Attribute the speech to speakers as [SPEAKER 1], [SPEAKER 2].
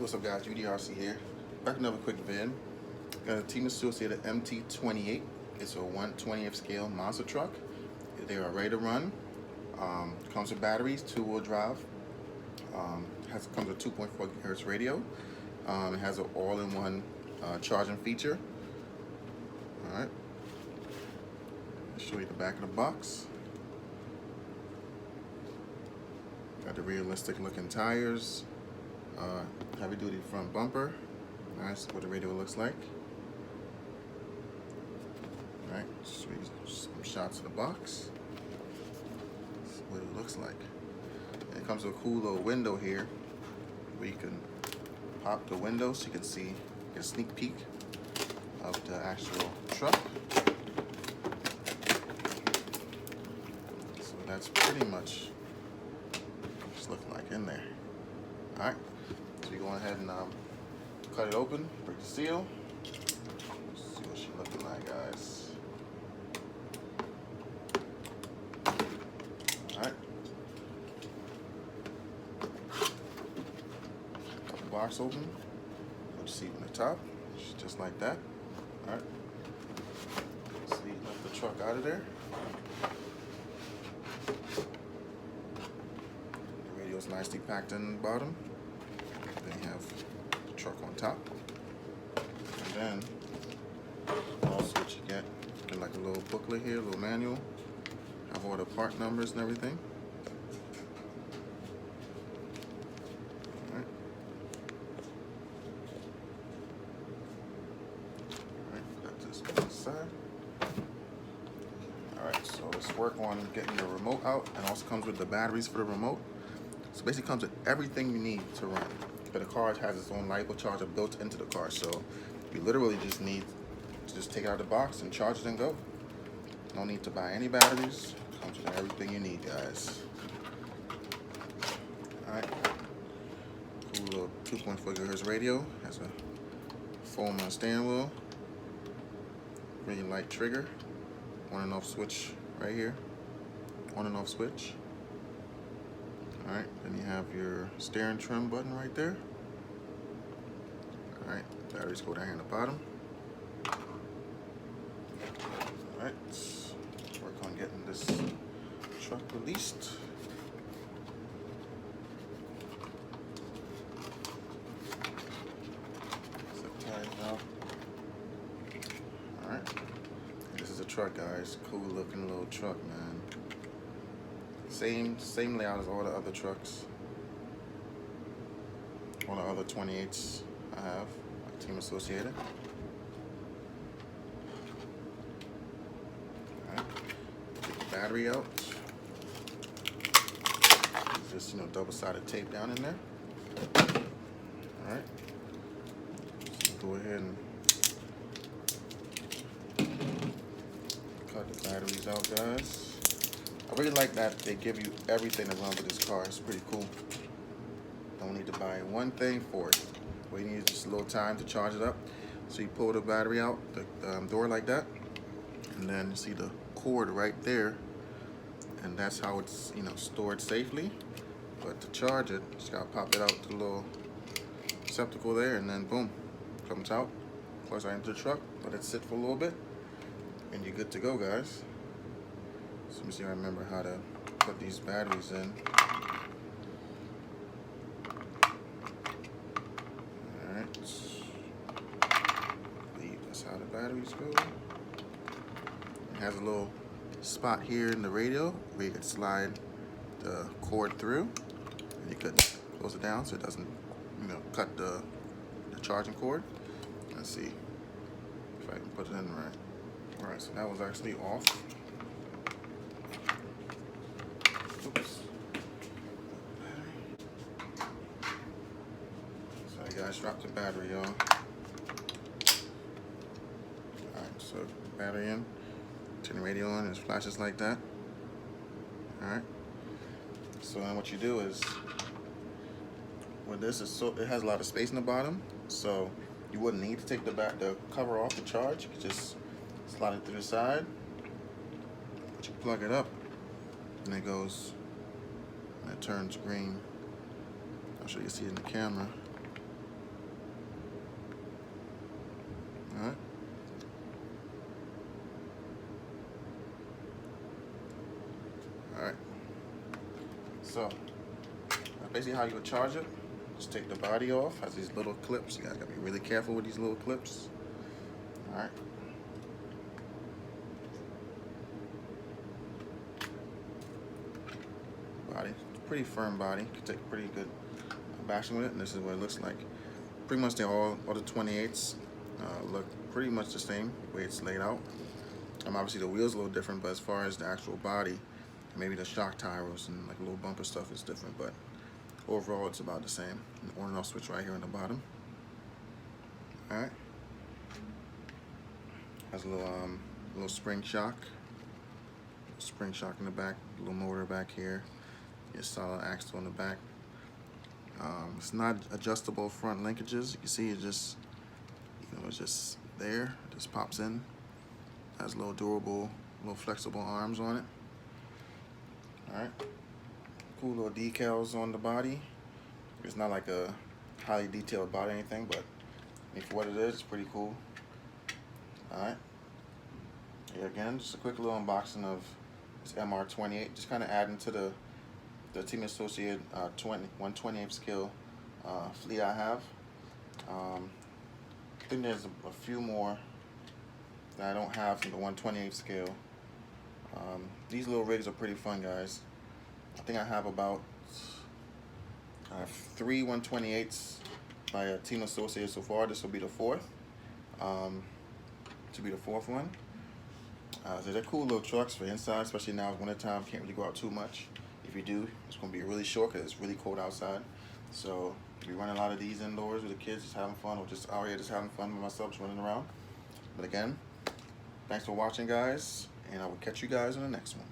[SPEAKER 1] What's up guys, UDRC here. Back with another quick vid. Got a Teamassociated MT28. It's a 1/20th scale monster truck. They are ready to run. Comes with batteries, 2-wheel drive. Comes with 2.4 GHz radio. It has an all-in-one charging feature. Alright. I'll show you the back of the box. Got the realistic looking tires. Heavy duty front bumper. Nice, what the radio looks like. Alright, show you some shots of the box. This is what it looks like. And it comes with a cool little window here where you can pop the window so you can see, get a sneak peek of the actual truck. So that's pretty much what it's looking like in there. Alright, so we go ahead and cut it open, break the seal. Let's see what she's looking like, guys. Alright. Got the box open. Put the seat on the top. It's just like that. Alright. So you lift the truck out of there. The radio's nicely packed in the bottom. Then you have the truck on top. And then also what you get like a little booklet here, a little manual. Have all the part numbers and everything. Alright. Alright, got this on the side. Alright, so let's work on getting the remote out, and also comes with the batteries for the remote. So basically comes with everything you need to run. But the car has its own LiPo charger built into the car, so you literally just need to just take it out of the box and charge it and go. No need to buy any batteries. Comes with everything you need, guys. Alright. Cool little 2.4 GHz radio. Has a foam on the steering wheel. Really light trigger. On and off switch right here. On and off switch. Alright, then you have your steering trim button right there. Alright, batteries go down here in the bottom. Alright, work on getting this truck released. Zip ties out. Alright, this is a truck, guys. Cool looking little truck, man. Same layout as all the other trucks. All the other 28s I have, like Teamassociated. Alright, take the battery out. Just, double-sided tape down in there. Alright. So go ahead and cut the batteries out, guys. I really like that they give you everything to run with this car. It's pretty cool. Don't need to buy one thing for it. All you need is just a little time to charge it up. So you pull the battery out the door like that, and then you see the cord right there, and that's how it's stored safely. But to charge it, just gotta pop it out to the little receptacle there, and then boom, comes out. Plugs right into the truck. Let it sit for a little bit, and you're good to go, guys. So let me see if I remember how to put these batteries in. Alright. That's how the batteries go. It has a little spot here in the radio where you could slide the cord through. And you could close it down so it doesn't, cut the charging cord. Let's see if I can put it in right. Alright, so that was actually off. Oops. So you guys dropped the battery, y'all. Alright, so battery in, turn the radio on, and it flashes like that. Alright. So then what you do is, with this, it has a lot of space in the bottom, so you wouldn't need to take the cover off the charge. You could just slide it to the side, but you plug it up, and it goes, and it turns green. I'll show you see it in the camera. Alright. Alright. So that's basically how you would charge it. Just take the body off. Has these little clips. You guys gotta be really careful with these little clips. Alright. Body. Pretty firm body. You can take a pretty good bashing with it, and this is what it looks like. Pretty much all the 28s look pretty much the same the way it's laid out. Obviously the wheel's a little different, but as far as the actual body, maybe the shock tires and like little bumper stuff is different, but overall it's about the same. The on and off switch right here on the bottom. Alright. Has a little spring shock. Spring shock in the back, a little motor back here. Your solid axle on the back. It's not adjustable front linkages. You can see it just, it's just there. It just pops in. Has little durable, little flexible arms on it. All right. Cool little decals on the body. It's not like a highly detailed body or anything, but for what it is, it's pretty cool. All right. Here again, just a quick little unboxing of this MR28. Just kind of adding to the Teamassociated 1/28 scale fleet I have. I think there's a few more that I don't have from the 1/28 scale. These little rigs are pretty fun, guys. I think I have about 3 1/28s by Teamassociated so far. This will be the fourth. To be the fourth one. So they're cool little trucks for inside, especially now it's wintertime. Can't really go out too much. If you do, it's going to be really short because it's really cold outside. So we run a lot of these indoors with the kids, just having fun, or just out here just having fun with myself, just running around. But again, thanks for watching, guys, and I will catch you guys on the next one.